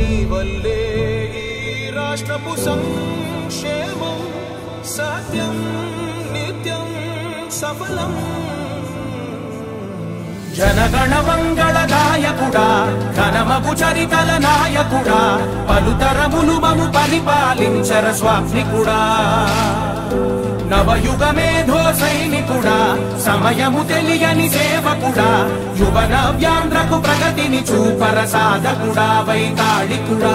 నీవల్లే ఈ రాష్ట్రపు సంక్షేమం సత్యం నిత్యం సఫలం జనగణ మంగళ గాయకుడా ఘనమగు చరితల నాయకుడా పలుతరములు మము పరిపాలించర స్వామికుడా నవయుగ మేధో సైనికుడా సమయము తెలియని సేవకుడా యువ నవ్యాంధ్రకు ప్రగతిని చూపర సాధకుడా వైతాళికుడా